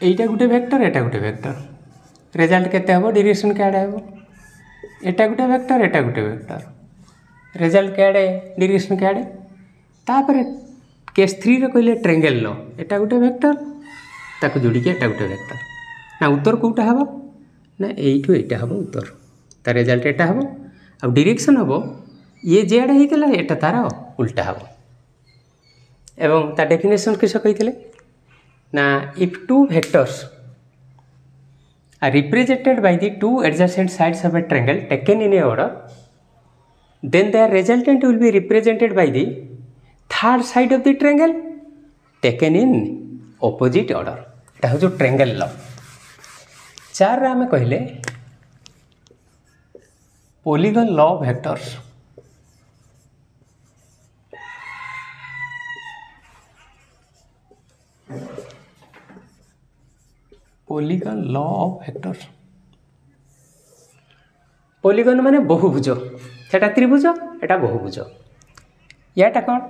এইটা গোটে ভেক্টর এটা গোটে ভেক্টর রেজल्ट केते हबो डायरेक्शन के आड़े हबो एटा गोटे वेक्टर एटा गोटे वेक्टर रिजल्ट के आड़े डायरेक्शन के आड़े तापर केस 3 रे कहले ट्रायंगल लो एटा गोटे वेक्टर ताको जोड़ी के एटा गोटे वेक्टर ना उत्तर कोटा हबो ना एइठो एटा हबो उत्तर ता रिजल्ट एटा हबो आ डायरेक्शन हबो ये जे आड़े हेतला एटा तार उल्टा हबो एवं ता डेफिनेशन किस कहितले ना if two vectors are represented by the two adjacent sides of a triangle taken in a order, then their resultant will be represented by the third side of the triangle taken in opposite order. এটা হচ্ছে triangle law. 4 रे हमें कहले polygon law of vectors. Polygon law of vectors polygon माने बहुभुज सेटा त्रिभुज एटा बहुभुज याटा कौन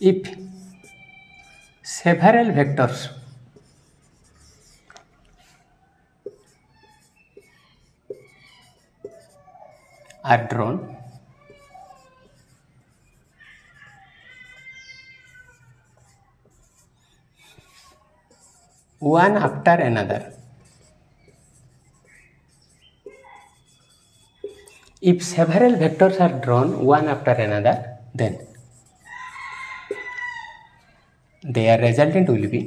if several vectors are drawn one after another. If several vectors are drawn one after another, then their resultant will be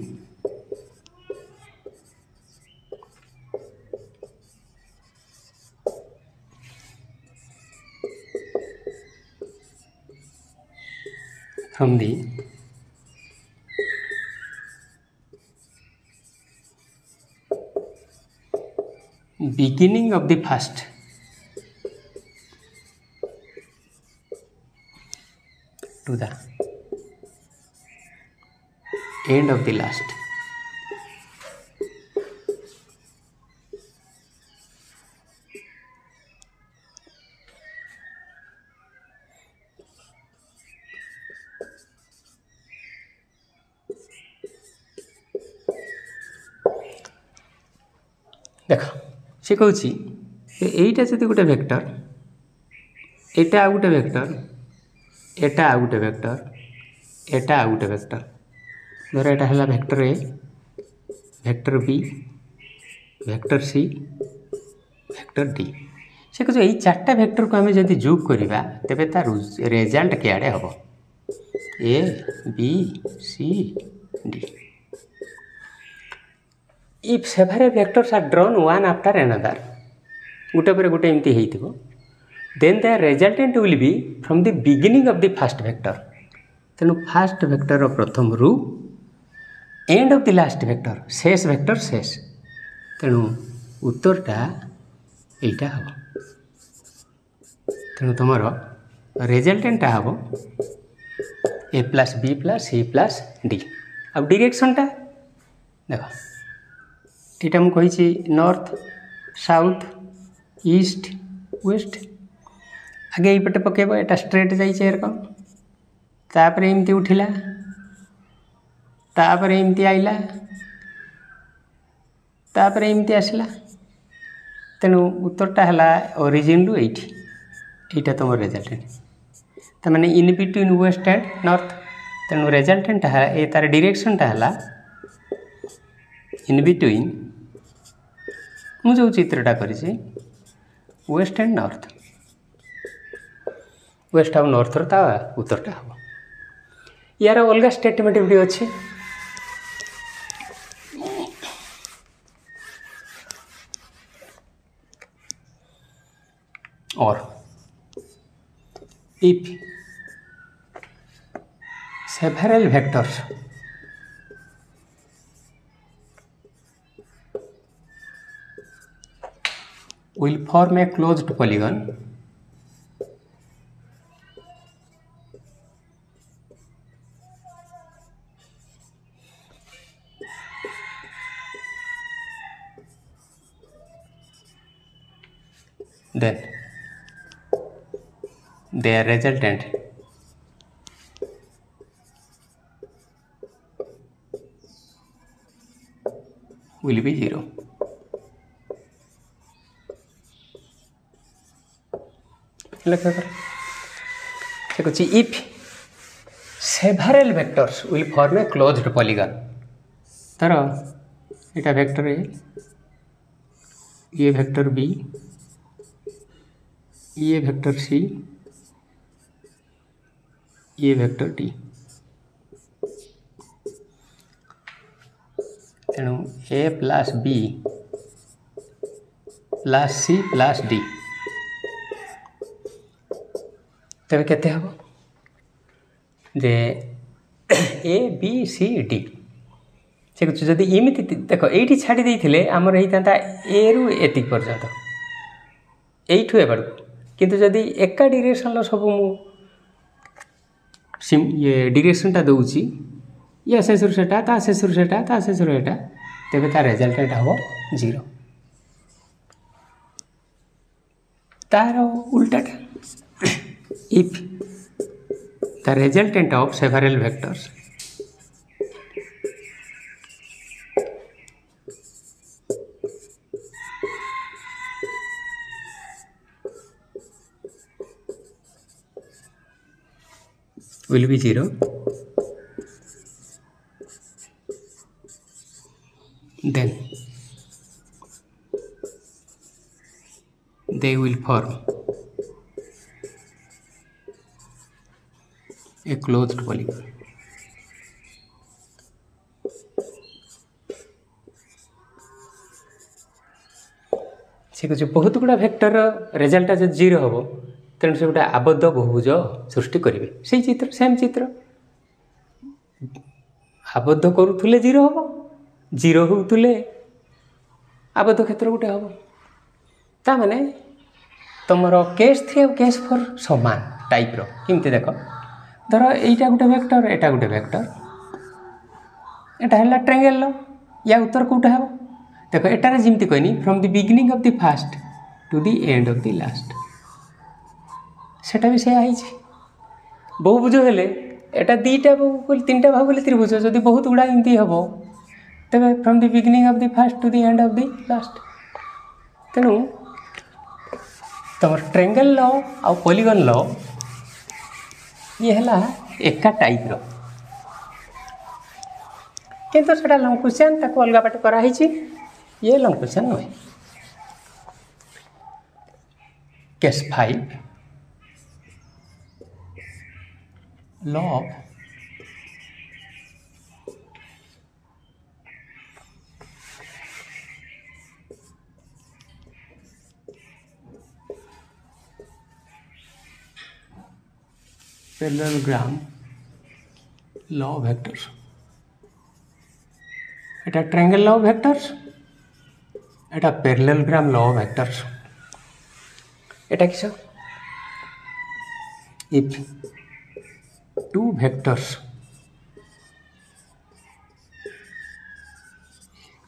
from the beginning of the first to the end of the last. देखो से कहूँ यहीटा जब गोटे vector एटा आ गोटे vector एटा आ गोटे vector एटा आ गोटे vector धर एटा है vector A vector B vector C vector D से कहूँ यही 4टा वेक्टर को आम जब जोग करवा तेरे तार रिजल्ट के आड़े हम A B C D if several vectors are drawn one after another गोटे पर गोटे एमती हो then the resultant will be from the beginning of the first vector तेणु फास्ट वेक्टर प्रथम रु end of the last vector शेष vector शेष तेणु उत्तरटा यहीटा हम तेणु तुम रिजल्टेंटा हम A plus B plus C plus D आ डायरेक्शनटा देख ये मुझे नॉर्थ साउथ ईस्ट वेस्ट आगे ये पकेब एटा स्ट्रेट जाइए तापर एमती उठिला तापर एमती आइला तापर एमती आसला तेणु उत्तरटा है ओरिजिन रु एटा तुम रिजल्टेंट तमाने in between west and north तेणु रिजल्टेंट है ये तार डायरेक्शनटा है इन बिटवीन मुझे जो चित्रटा करी वेस्ट एंड नॉर्थ वेस्ट आउ नॉर्थ ता उत्तरटा हम यार अलग स्टेटमेंट भी अच्छे और if several vectors will form a closed polygon then their resultant will be 0. लक्ष्य कर देखो if several vectors will form a closed polygon तर इटा वेक्टर ए ये वेक्टर बी ये वेक्टर सी ये वेक्टर डी तेणु A plus B plus C plus D तेरे केते हम जे ए बी सी डी से कुछ जदि इमिति देखो एठी छाड़ी देइथिले हमर हेइतांता ए रु एति पर्यंत एठु एबडू किंतु जदि एका डायरेक्शन सब मु ये डायरेक्शनटा दउची या शेषर सेटा ता शेषर सेटा ता शेषर एटा तेबे ता रिजल्ट एटा हो 0 तार उल्टाटा if the resultant of several vectors will be 0 then they will form a closed polygon से कुछ बहुत गुड़ा वेक्टर रिजल्ट जो 0 हम तेणु से गोटे आबद्ध बहुभुज सृष्टि करेंगे से चित्र सेम चित्र आबद्ध करुले 0 हम 0 होते आबद्ध क्षेत्र गोटे हम ता माने तुम केस 3 और केस 4 समान टाइप रमती देख धर यहीटा गोटे वेक्टर एटा गोटे वेक्टर एटा है ट्रायंगल या उत्तर कौटा हम देख एटारे जमती कहनी from the beginning of the first to the end of the last सेटा भी से आई बहुभुज हेले एटा दीटा तीनटा भाग बोले त्रिभुज जदि बहुत गुड़ा एमती हम तेरे from the beginning of the first to the end of the last तेणु तुम ट्रायंगल लॉ आ पॉलीगन लॉ ये है एका टाइप किंतु सेटा लंग क्वेश्चन ताको अलग पाठ कराई ये लंग क्वेश्चन नुहे case 5 law of parallelogram law of vectors एटा ट्रायंगल लॉ ऑफ वेक्टर्स एटा पैरेललोग्राम लॉ ऑफ वेक्टर्स एटा किस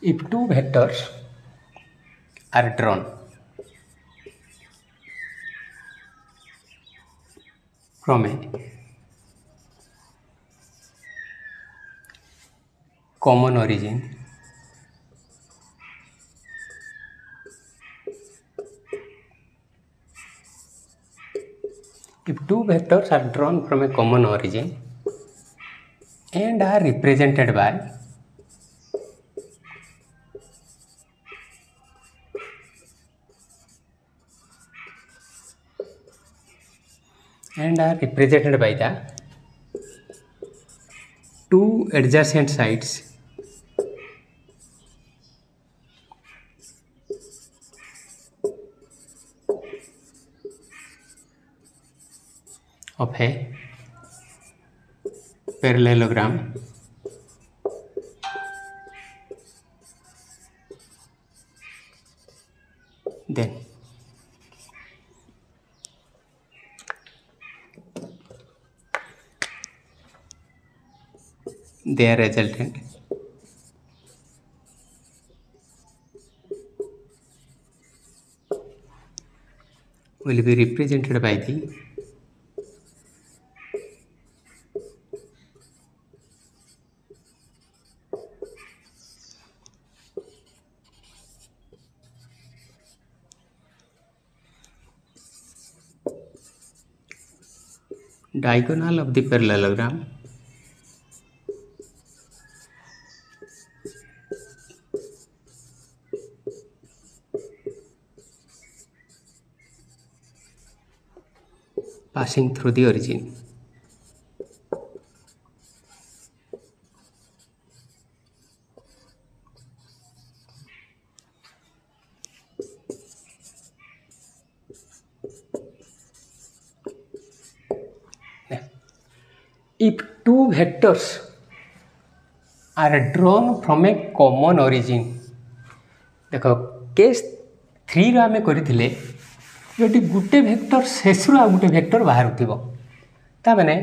if two vectors are drawn from a common origin if two vectors are drawn from a common origin and are represented by the two adjacent sides of a parallelogram then their resultant will be represented by the diagonal of the parallelogram passing through the origin. If two vectors are drawn from a common origin, देख case 3 रो आमे करिथिले जदि गुटे vector शेषरु आ गुटे vector बाहर थिबो ता माने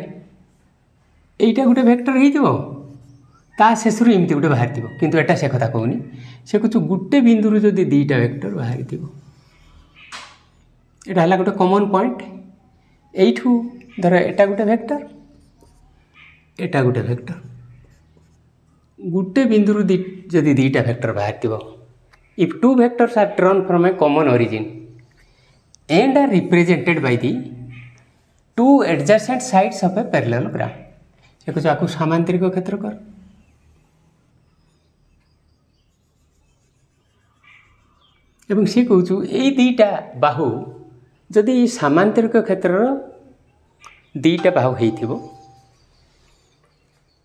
एइटा गुटे vector हेइथिबो ता शेषरु एमति गुटे बाहर थिबो किंतु एटा से कथा कहूनी से कुछ गुटे बिंदुरु जदि दुईटा वेक्टर बाहर थिबो एटा हला गुटे कॉमन पॉइंट एइठू धर एटा गुटे वेक्टर एटा गुटे वेक्टर गुटे बिंदुरु जदि दुईटा वेक्टर बाहर थिबो if two vectors are drawn from a common origin and are represented by the two adjacent sides of a parallelogram देखो आपको सामांतरिक क्षेत्र कर एवं सी कहूँ ये दुईटा बाहु जदि सामांतरिक क्षेत्र दुईटा बाहु होइथिबो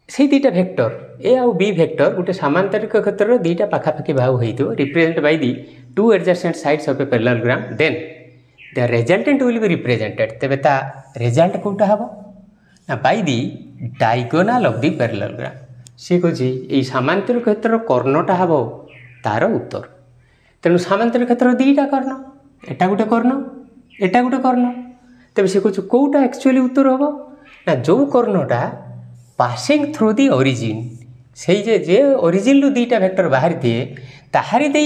से दुईटा वेक्टर ए आउ बी वेक्टर गोटे सामांतरिक क्षेत्र दुईटा पाखापाखि बाहु होइथिबो represent by the two adjacent sides of a parallelogram then the resultant will be represented तेबे ता रिजल्ट कोटा हबो ना by the diagonal of the parallelogram से कोछि ए सामांतरिक क्षेत्र कर्णटा हबो तार उत्तर तेणु सामांतरिक क्षेत्र दुईटा कर्ण एटा गोटे कर्ण तेबे से कोछि कोटा एक्चुअली उत्तर हबो ना जो कर्णटा पासिंग थ्रू दी ओरिजिन से जे ओरिजिन रु दुईटा वेक्टर बाहरी दिए ताहारी दे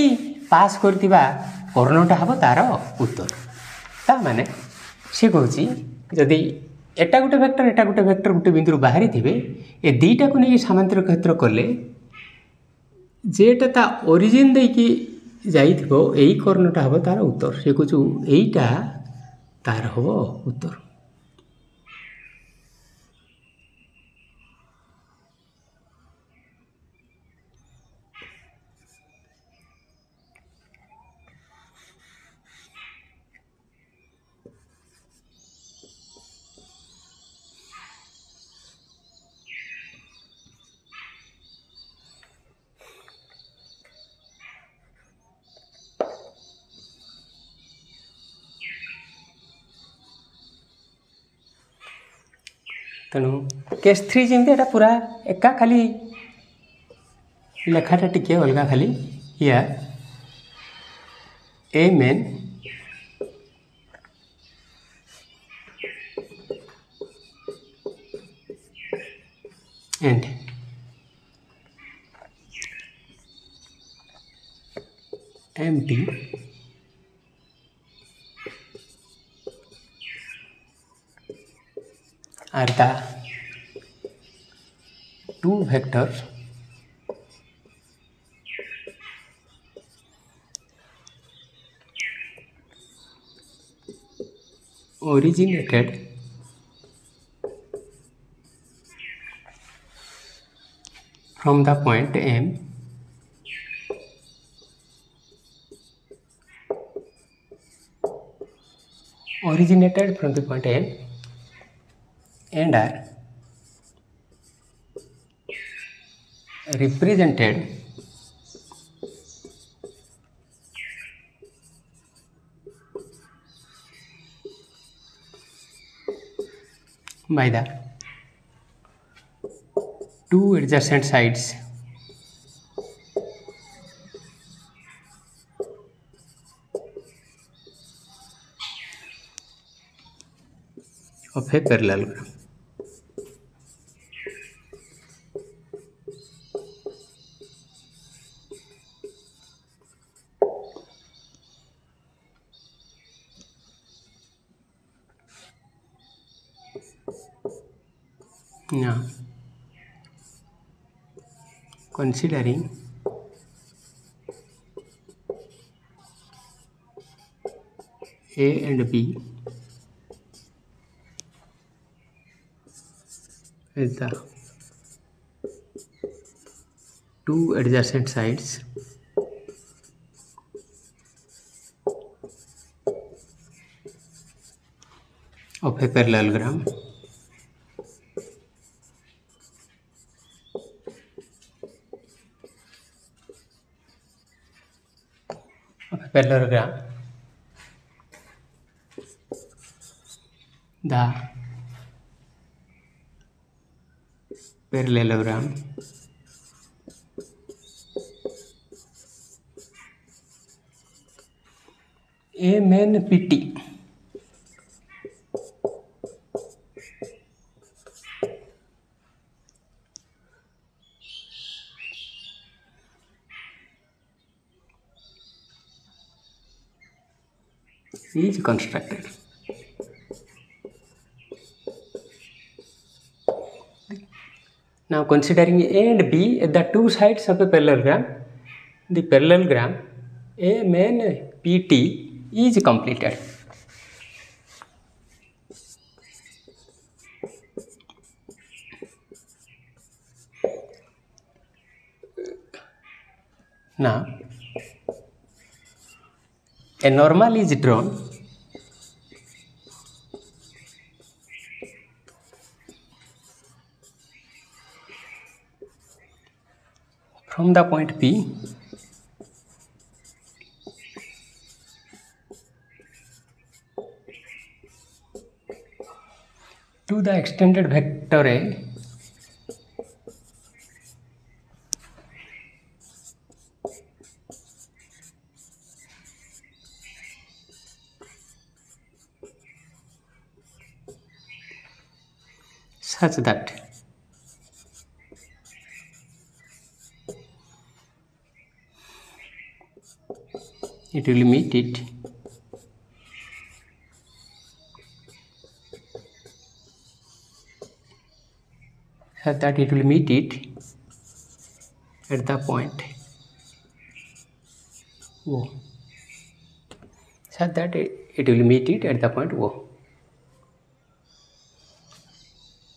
पास करथिबा कर्णटा हबो तार उत्तर ता माने से कहूँ जदि एटा गोटे वेक्टर गोटे बिंदु बाहरी थिबे ए दुईटा को नहीं सामांतरिक क्षेत्र कले जेटा ता ओरिजिन देकी जाइथिबो एई कर्णटा हबो तार उत्तर से कहूँ एईटा तार हबो उत्तर तेणु केस 3 जमी एटा पूरा एका खाली लेखाटा टिके अलग खाली या ए main and empty are the two vectors originated from the point M originated from the point M and are represented by the two adjacent sides of a parallelogram. Now, considering A and B is the two adjacent sides of a parallelogram the parallelogram MNPT is constructed. Now considering A and B at the two sides of a parallelogram, the parallelogram MNPT is completed. Now a normal is drawn from the point P to the extended vector A such that it will meet it at the point O, such that it will meet it at the point O.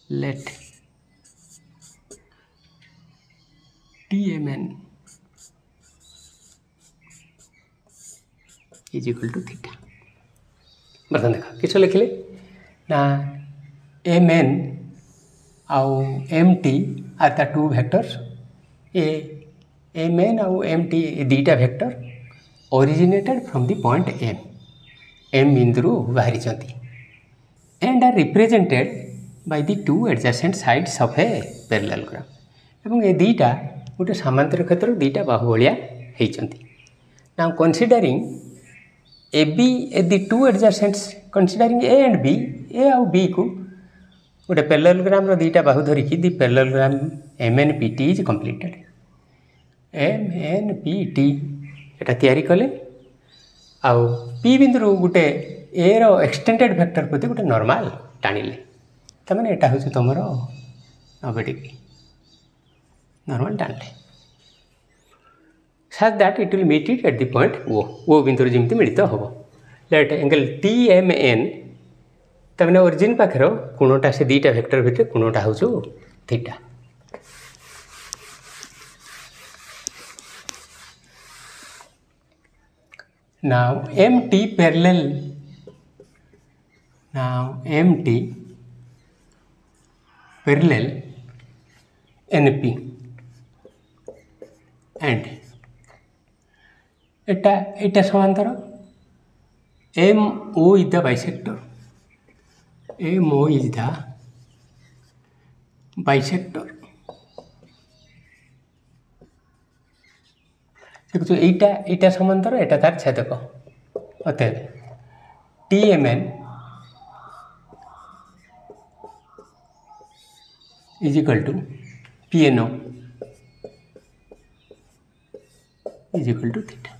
Let TMN is equal to theta. बर्तन देखा किस लिखिले ना MN आउ MT are the two vectors MN आउ MT दीटा vector originated from the point M बिंदु बाहरी and are represented by the two adjacent sides of a parallelogram. एवं ये दीटा गोटे समांतर क्षेत्र दीटा बाहु भाया होती. Now considering AB at the two adjacent, considering A and B, A और B को गोटे parallelogram row दीटा Bahu धरिकी the parallelogram MNPT is completed. MNPT एटा तैयारी कले आउ P बिंदु गोटे A रो एक्सटेंडेड वेक्टर प्रति गोटे नॉर्मल टाणिले तमें एटा हूँ तुम नबेटिक normal टाणिले such that it will meet it at the point O बिंदु जमी मिलित हम. लेट एंगल TMN तमें ओरिजिन पाखर कोणटा से दीटा वेक्टर भितर कोणटा हूँ theta. Now MT parallel NP and एटा समांतर MO is the bisector. MO is the bisector. देखो एटा समांतर एटा तार छेदक अतएव TMN is equal to PNO is equal to theta.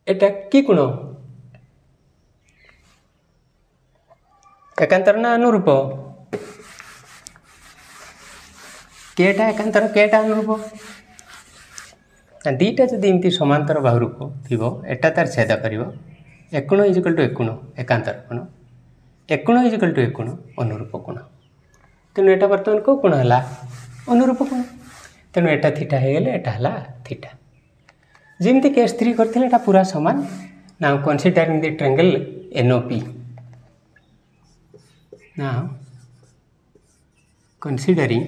एटा कि कोण एकांतर ना अनुरूप केटा एकांतर केटा अनुरूप दीटा जदि एमती समांतर बाहुरूप थी एटा तार छेद कर एक इज इक्वल टू एक एकांतर कोण एकोण इजिकल टू एकोण अनुरूप कोण तेणु एटा बर्तमान को कोण है अनुरूप कोण तेणु एटा थीटा हो गले एटा है थीटा जमती केस 3 करथिले एटा पूरा समान now considering the triangle NOP now considering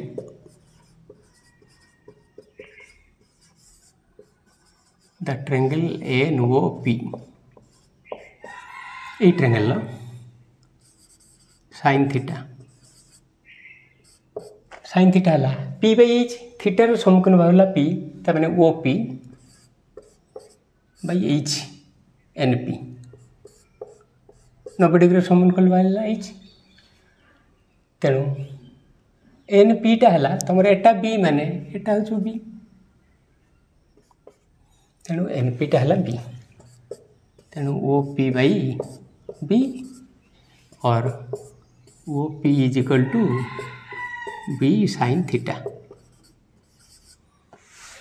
the triangle ANOP ये ट्रायंगल sin थीटा है P बाई H थीटार सम्मुखीन भाग P ताने OP by H NP 90 degree सम्मुखीन भाग H तेणु एन पीटा है तुम एटा बी माने एटा हूँ बी तेणु एन पीटा है बी तेणु ओ पी बाई बी और O P is equal to B sine theta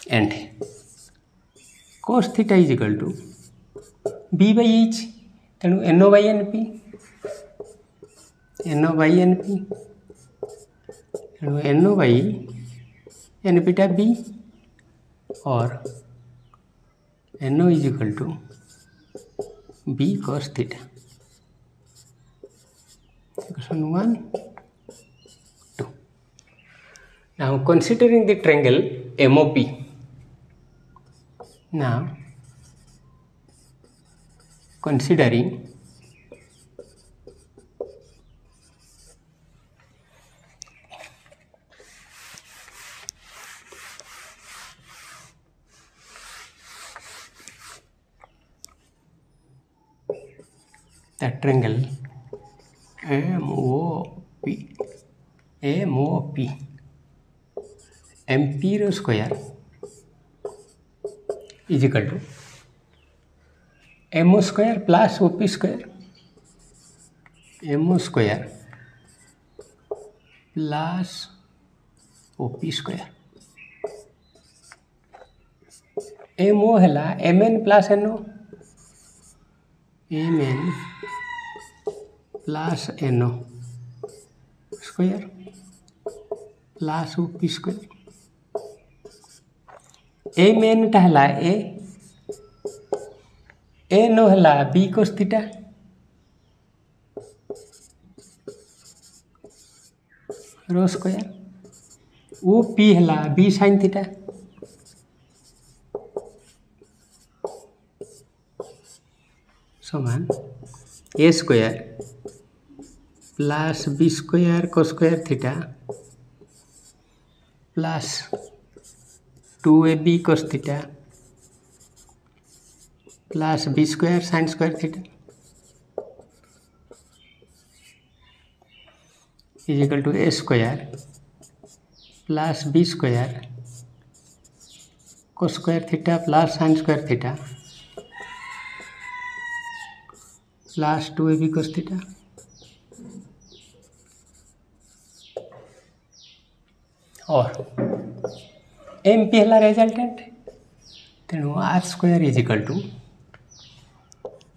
and cos theta is equal to B by H तेणु NO by N P NO by N पीटा B और NO is equal to B cos theta equation 1 2 now considering the triangle MOP now considering the triangle MOP MP रो square is equal to MO square plus OP square MO square plus OP square MO है MN plus NO MN plus NO square plus OP square MN टा है NO है B cos theta रो square OP है B sin theta समान A square plus B square cos square theta plus 2ab cos theta plus B square sine square theta is equal to A square plus B square cos square theta plus sine square theta plus 2ab cos theta और M P है resultant तेणु R square is equal to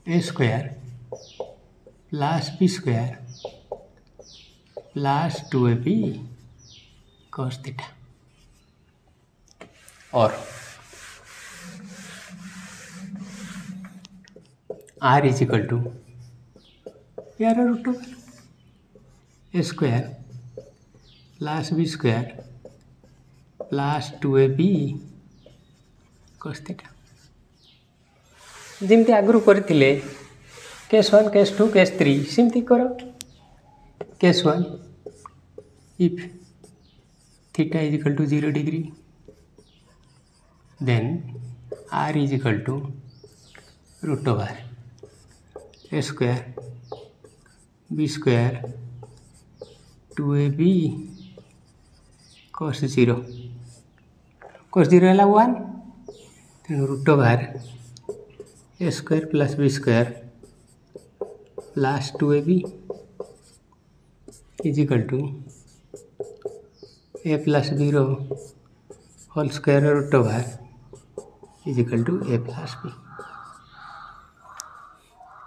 A square plus B square plus 2ab cos theta और R is equal to यार root A square plus B square plus 2ab cos theta जमती आगु करथिले case 1 case 2 case 3 सेमती करो case 1 if theta is equal to 0 degree then R is equal to root over A square B square 2ab cos 0 है 1 तेणु root over A square plus B square plus 2ab is equal to A plus B रो whole square root over is equal to A plus B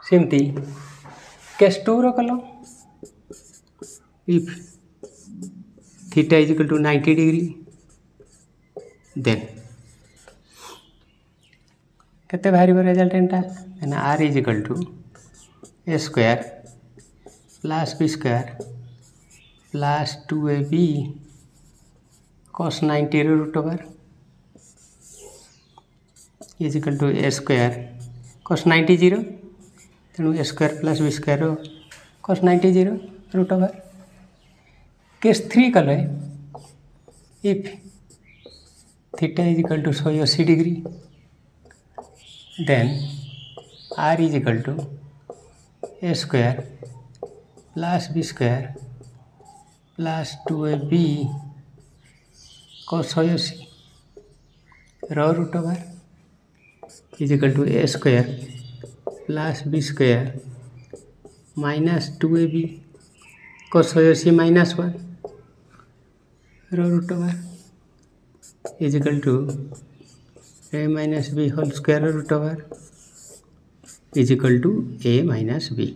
सेमती case 2 रो कल if theta is equal to 90 degree, then केते बाहर रिजल्टेंटा then r is equal to a square plus b square plus 2ab cos 90 root over is equal to a square cos 90 0 तेणु a square plus b square cos 90 0 root over case 3 कले if theta is equal to 180 degree then r is equal to a square plus b square plus 2ab cos 180 raw root over is equal to a square plus b square minus 2ab cos 180 minus 1 raw root over is equal to a minus b whole square root over is equal to a minus b.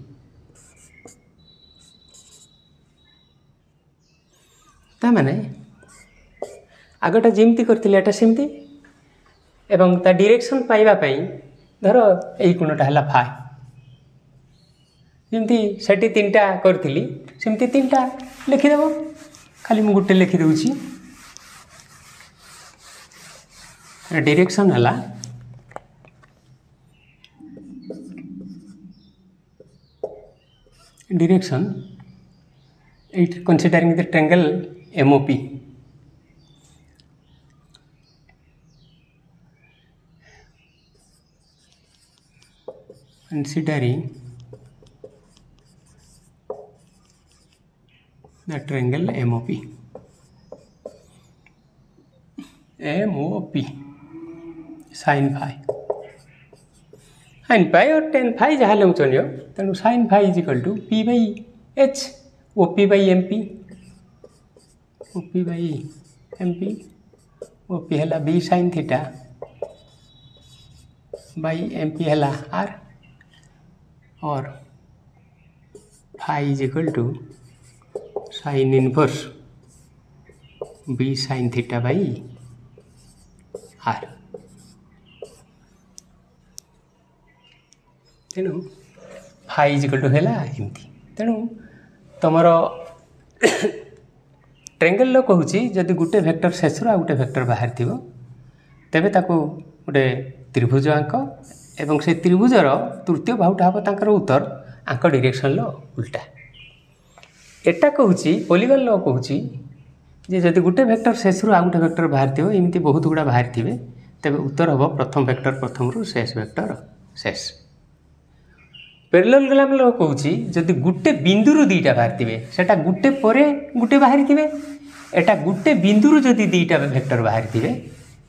ता माने आगटा जेमती करथिले एटा सेमती एवं ता direction पाइबा पई धर एई कोणटा हला फाई जेमती सेठी तीनटा करथिली सेमती तीनटा लिखि देबो खाली मु गुटे लिखि दउची डायरेक्शन हला direction it considering the triangle MOP considering the triangle MOP sin phi और tan phi जहाँ ले चलियो तेणु sin phi is equal to p by h OP by MP OP है b sin theta by MP है r और phi is equal to sin inverse b sin theta by r तेणु phi is equal to है एमती तेणु तुम triangle कहूँ जदि गोटे वेक्टर शेष गोटे वेक्टर बाहर थी तेबे ताको गोटे त्रिभुज आंक एवं से त्रिभुजर तृतीय बाहुटा हम तांकर उत्तर आंक डायरेक्शन उल्टा एटा कहूँ पॉलीगन लॉ कहूँ जे जदि गोटे वेक्टर शेष आ गोटे वेक्टर बाहर थी एमती बहुत गुड़ा बाहर थे तेबे उत्तर हम प्रथम वेक्टर प्रथम रु शेष वेक्टर शेष पैरेलल लॉ कहूँ जदि गोटे बिंदुरु दुईटा बाहर थे सेटा गोटे परे गोटे बाहर थे एटा गोटे बिंदुरु जदि दुईटा वेक्टर बाहर थे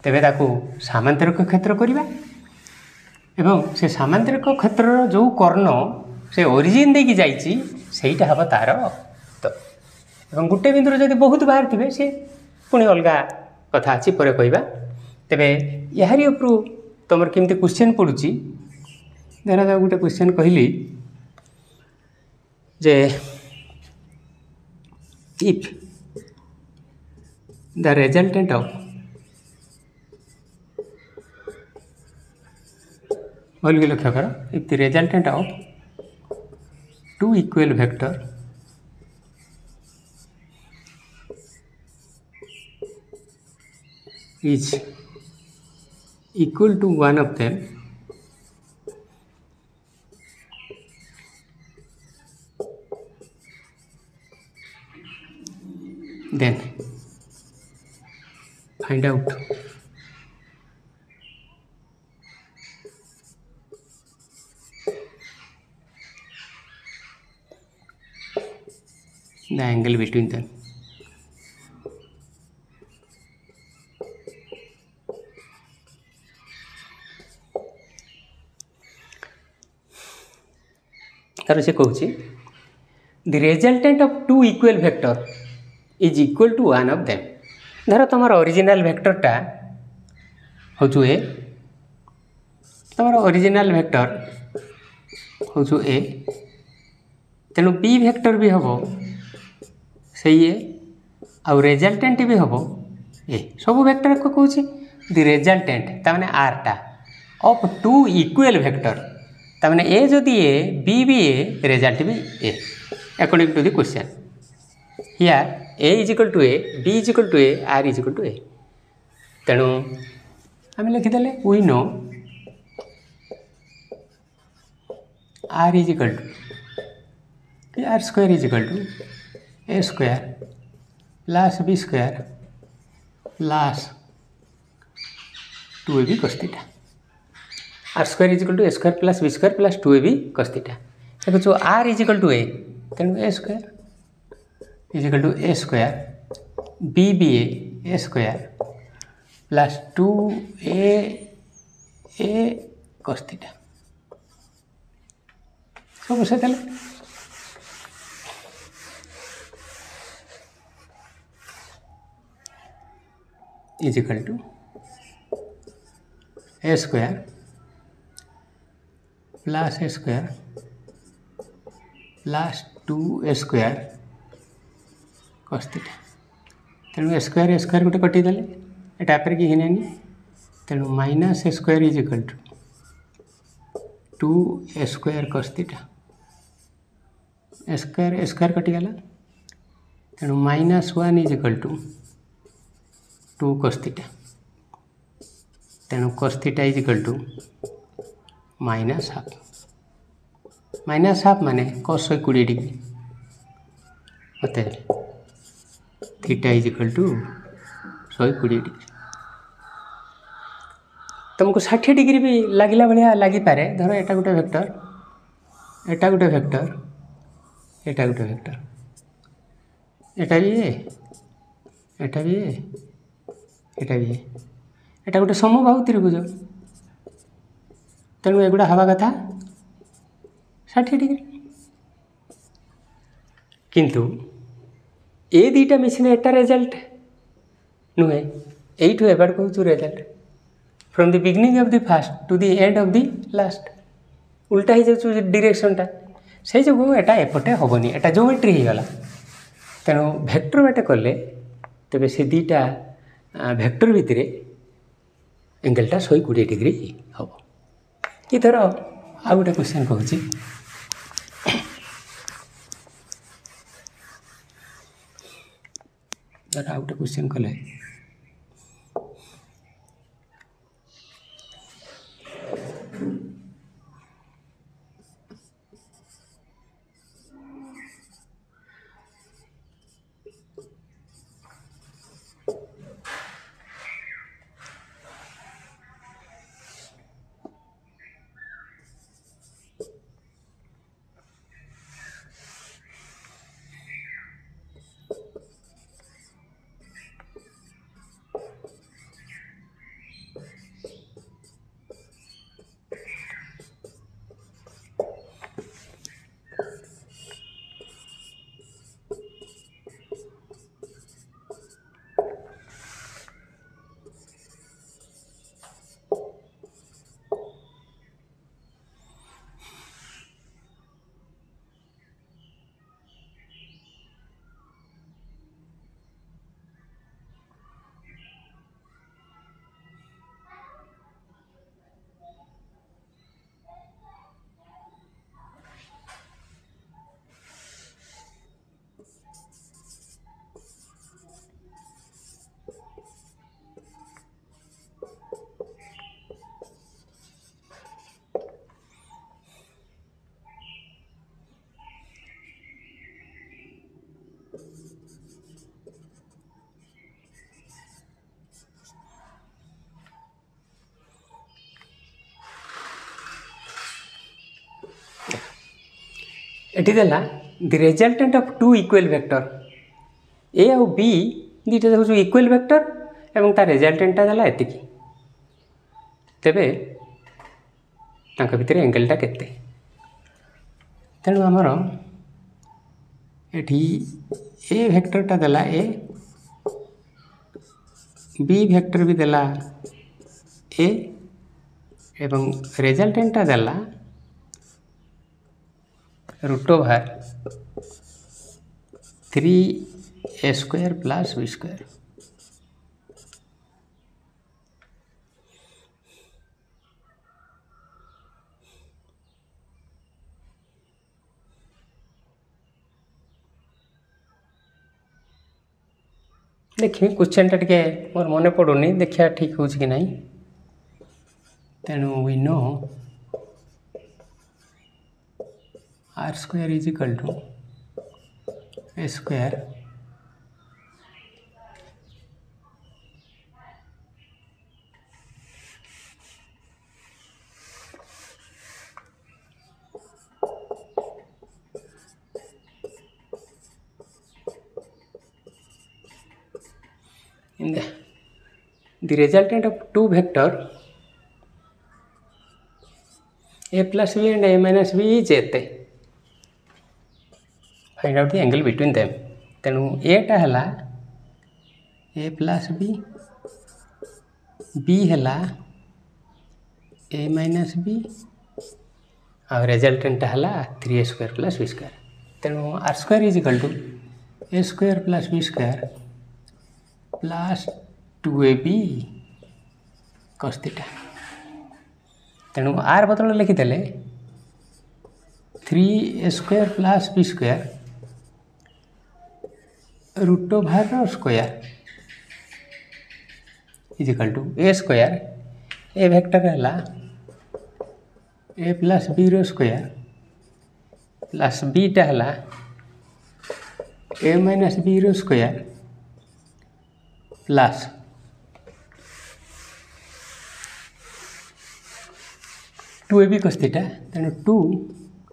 तेबे ताको सामांतरिक क्षेत्र करबा एवं से सामांतरिक क्षेत्र जो कर्ण से ओरिजिन देकी जाइछि सेटा हबो तार तो एवं गोटे बिंदुरु जदि बहुत बाहर थे से पुणी अलग कथा अच्छी पर कहवा तेबे यारी उपरु तुम केमती क्वेश्चन पड़ुची धरा जाओ गोटे क्वेश्चन कहली जे इफ द रिजल्टेंट ऑफ बोल के लक्ष्य कर if the resultant of two equal vector is equal to one of them then find out the angle between them. तार से कहूँ the resultant of two equal vector is equal to one of them धर तुम original वेक्टरटा हूँ ए तुम original vector हूँ ए तेणु B vector भी हम सही है आउ रेजल्टेंट भी हम ए सब वेक्टर को कौन दि रेजल्टेंट ताने आरटा ऑफ टू इक्वल वेक्टर ताने ए जदि ए बी भी ए रिजल्ट भी A according to the question here A is equal to A B is equal to A R is equal to A तेणु आम लिखिदे we know R is equal to R square is equal to A square plus B square plus 2ab cos theta R square is equal to A square plus B square plus 2ab cos theta देखो जो R is equal to A तेणु A square is equal to A square B B A square plus 2a cos theta सब से is equal to A square plus A square plus 2a square cos theta तेणु A square गोटे कटिदे एटा पर कि हिनानी तेणु minus A square is equal to 2a square cos theta A square कटिगला तेणु -1 is equal to 2 cos theta तेणु cos theta is equal to -half माने cos 120 डिग्री होते theta is equal to 120 degree तुमको 60 डिग्री भी लगला भाया लगी पारे धर एटा गोटे वेक्टर एटा गोटे वेक्टर एटा गोटे वेक्टर एटा भी एटा भी एटा भी एटा गोटे समबाहु त्रिभुज तेणु एगुड़ा हवा कथा 60 डिग्री किंतु ए दीटा मिशन एटा रिजल्ट नुहे एठू एबार कहूँ result from the beginning of the first to the end of the last उल्टा ही जाऊँ डायरेक्शनटा से जो एटा एपटे हेनी एटा ज्योमेट्री हो गला तेणु वेक्टर बाटे कले तेबे से दीटा वेक्टर भितर एंगलटा 120 डिग्री हम इधर आ गोटे क्वेश्चन कहूँ आ गोटे क्वेश्चन कले एटी देला the resultant of two equal vector A आउ बी दीटा देखो इक्वल वेक्टर एवं तार रिजल्टेंटा देला एतिकी तेबे तांका भितर एंगलटा केते तेणु आमर एठी ए वेक्टरटा देला ए बी वेक्टर भी देला ए एवं रिजल्टेंटा देला √3 ए स्क्वायर प्लस बी स्क्वायर। देखिए क्वेश्चन टा टिके मोर मन पड़ुनी, देखिए ठीक हो कि नहीं। तेणु we know R square is equal to A square in the resultant of two vector a plus b and a minus b is एते find out the angle between them। तेणु a टा हला a plus b, b हला a minus b और resultant हला 3a square plus B square. तेणु R square is equal to A square plus B square plus 2ab cos theta. तेणु R बदल लिखिदेले 3a square plus B square root over square is equal to A square, A vector है A plus B रो square plus बीटा है A minus B रो square plus two A B cos theta. तेणु 2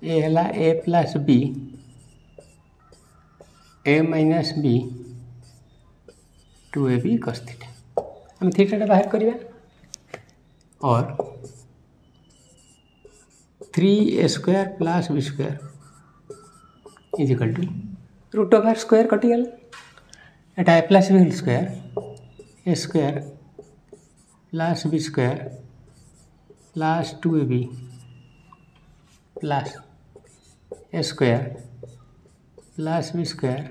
A है A plus B A minus B 2ab cos theta. हम theta बाहर करिया और 3a square plus B square is equal to root over square कटिगला, एटा A plus B whole square A square plus B square plus 2ab plus A square plus B square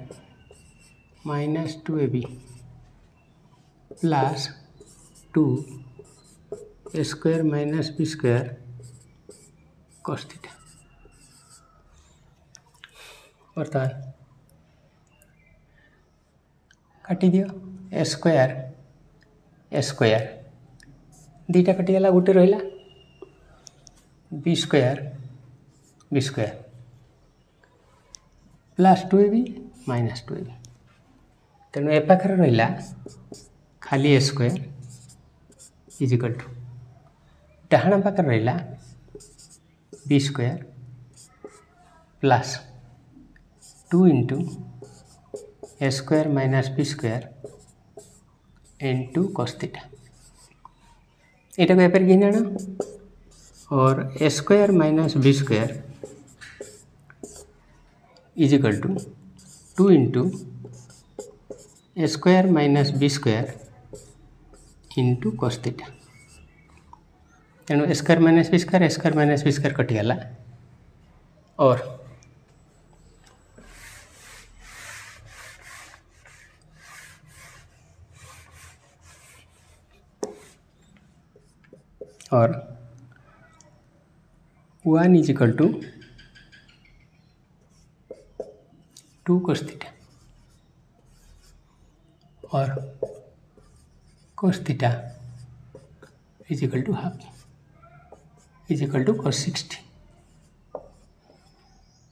minus 2ab plus 2 A square minus B square cos theta. बर्तमान काटी दियो ए square दीटा कटिगला, गोटे रहा B square plus 2ab minus 2ab। तेणु ए पाखर रहा खाली A square is equal to डाहाण पाखर रहा B square plus 2 into A square minus B square into cos theta. यहाँ को एपर घिन आना और A square minus B square is equal to 2 into A square minus B square into cos theta. तेणु A square minus B square कटिगला और और 1 is equal to 2 cos theta और cos theta is equal to half is equal to cos 60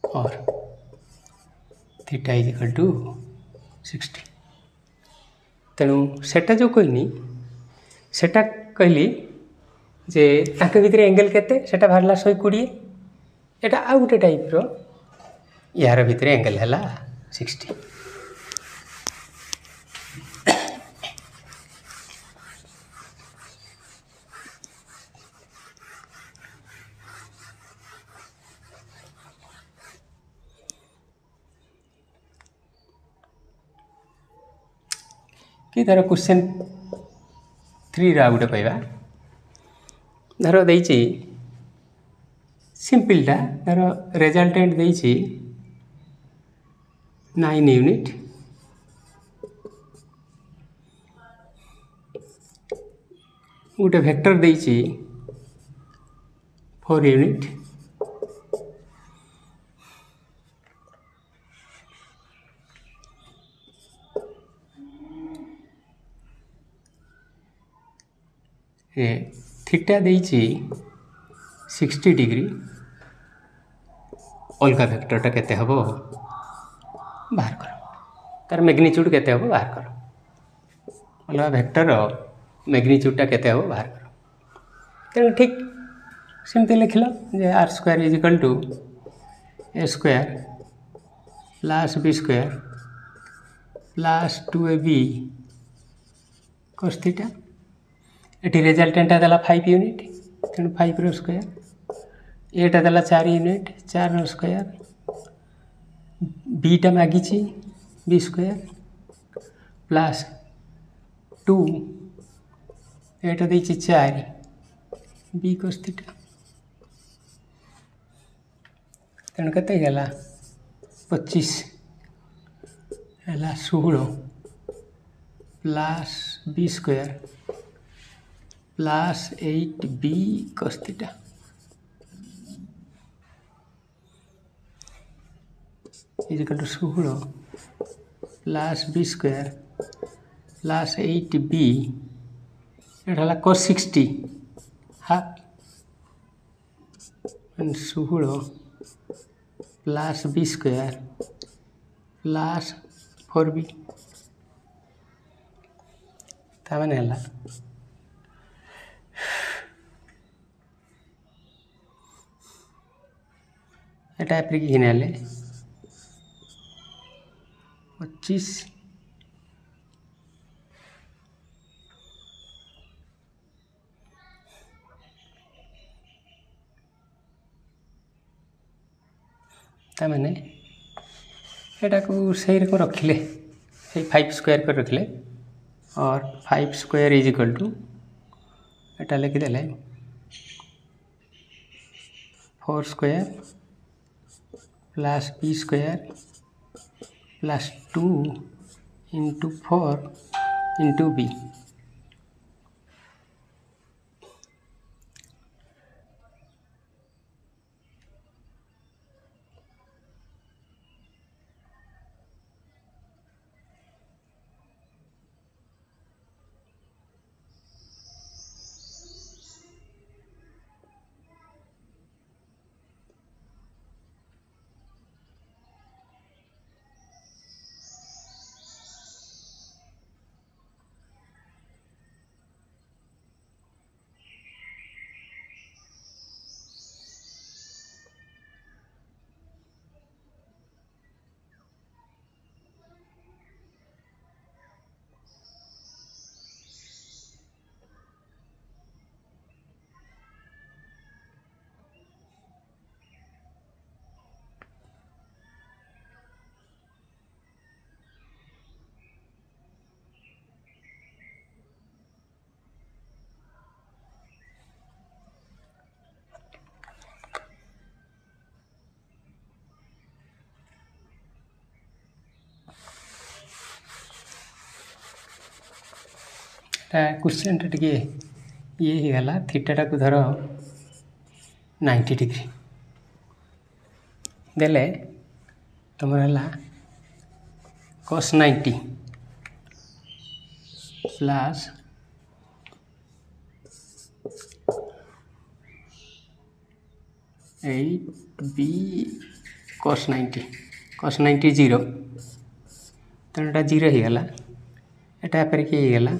और theta is equal to 60। तेणु सेटा जो कहनी सेटा कहली जे ताके भितर एंगल केते सेटा बाहरला 120। एटा आ गोटे टाइप रो यार भितर एंगल है 60। कि धर क्वेश्चन 3 रा गोटे पाइबा। धर देइछि सिंपलटा धर रिजल्टेंट देइछि 9 यूनिट गोटे वेक्टर देइछि 4 यूनिट थीटा देइछि 60 डिग्री अलगा वेक्टरटा केते हबो बाहर कर तार मैग्नीट्यूड केते हबो बाहर कर अलगा वेक्टर मैग्नीट्यूडटा केते हबो बाहर कर तेणु ठीक सेमती लिखल जे R square is equal to A square plus B square plus 2ab cos theta एटी रिजल्टेंटा देला 5 यूनिट तेणु 5 रो स्क्वायर एटा देला 4 यूनिट 4 रो स्क्वायर बीटा मागिछि बी स्क्वायर प्लस 2 एटा देछि 4 बी cos थीटा तेणु केते गेला 25 हेला 16 plus B square plus 8b cos theta is equal to 16 plus B square plus 8b एटा cos 60 half and 16 plus B square plus 4b तामने हला एटा एप्रिक घिनाले 25 तामने एटा को सही रकम रखिले 5 स्क्वायर कर रखिले और 5 स्क्वायर इज इक्वल टू एटा लिखि देले 4 square plus B square plus 2 into 4 into B question टे ये ही गला थीटा को धर 90 डिग्री देले तुम cos 90 प्लस 8b cos 90 0 तेणु एटा 0 ही गला एटा पर कि गला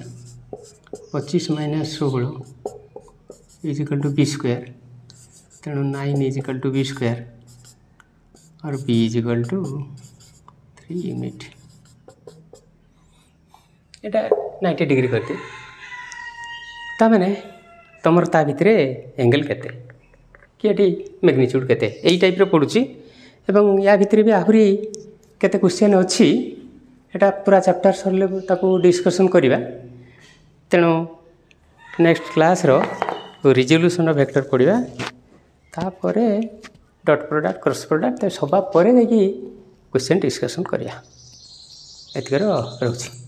25 minus 16 is equal to B square तेणु 9 is equal to B square और B is equal to 3 unit एटा 90 डिग्री करते ताने तुम ता भितर एंगल केते कि मैग्नीट्यूड केते यही टाइप रो पड़ुची एवं या भितर भी आहुरी केते क्वेश्चन अच्छी एटा पूरा चैप्टर सरले ताको डिस्कशन करिबा तेणु नेक्स्ट क्लास रो रिजोल्यूशन वेक्टर पढ़ा तापर डॉट प्रोडक्ट क्रॉस प्रोडक्ट सभा पर क्वेश्चन डिस्कशन करिया एतिकर रहउछि।